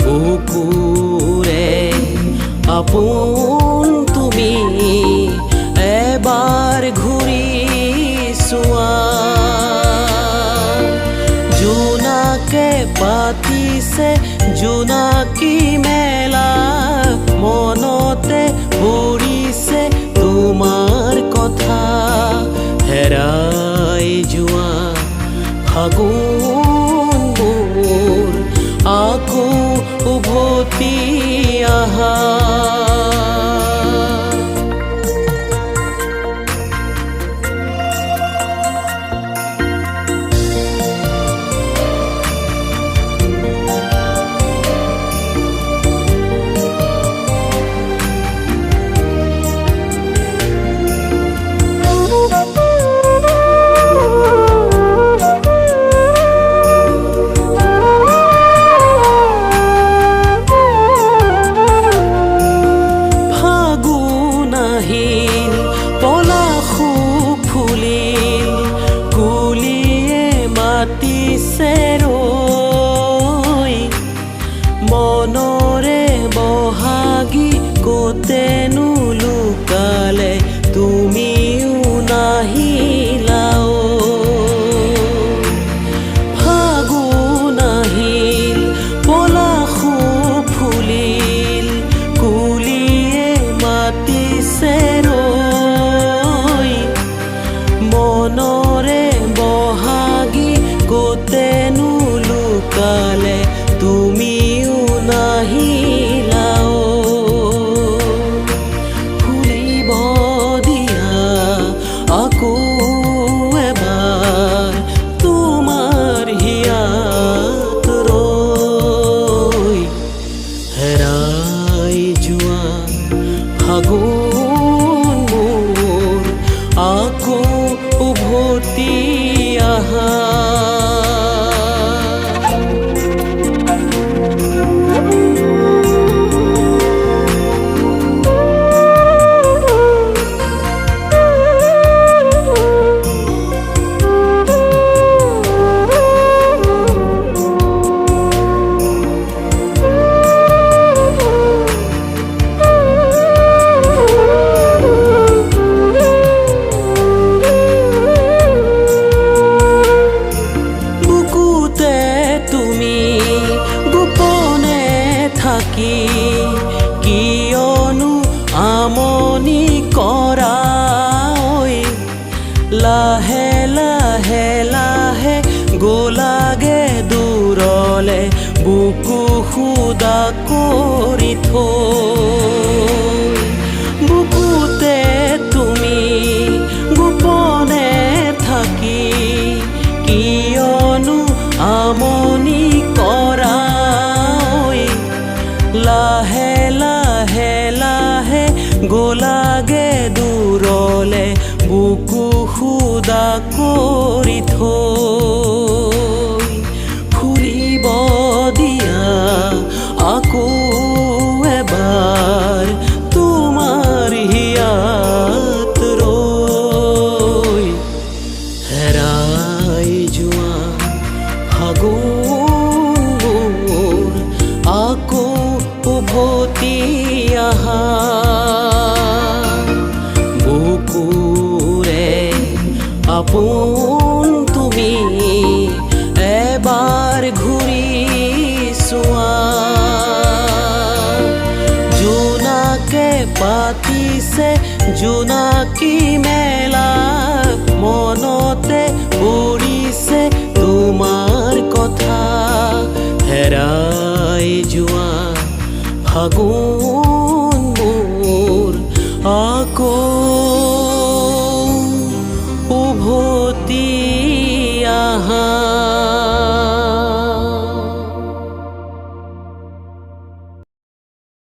বুকুৰে আপোন তুমি এবাৰ ঘূৰি চোৱা। জোনাকে পাতিছে জোনাকী মেলা, মনতে পৰিছে তোমাৰ কথা। হেৰাই যোৱা ফাগুনবোৰ আকৌ উভতি আহা। মনৰে বহাগী কতেনো লুকালে তুমিও নাহিলাও। ফাগুন আহিল পলাশো ফুলিল, কুলিয়ে মাতিছে ৰৈ। মনৰে বহাগী কতেনো লুকালে তুমিও নাহিলাও। ফুলিব দিয়া আকৌ এবাৰ তোমাৰ হিয়াত ৰৈ। হেৰাই যোৱা ফাগুনবোৰ আকৌ উভতি আহা। কিয়নো আমনি কৰা ঐ, লাহে লাহে লাহে গোলাগে দূৰলে বুকু খুদা কৰি থৈ। বুকুতে তুমি গোপনে থাকি কিয়নো আমনি কৰা। লাহে লাহে লাহে গোলাগে দূৰলে বুকু খুদা কৰি থৈ। ফুৰিব দিয়া আকৌ এবাৰ তোমাৰ হিয়াত ৰৈ। হেৰাই যোৱা ফাগুনবোৰ আকৌ উভতি আহা। বুকুৰে আপোন তুমি এবাৰ ঘূৰি চোৱা। জোনাকে পাতিছে জোনাকী মেলা, মনতে পৰিছে তোমাৰ কথা। হেৰাই যোৱা ফাগুনবোৰ আকৌ উভতি আহা।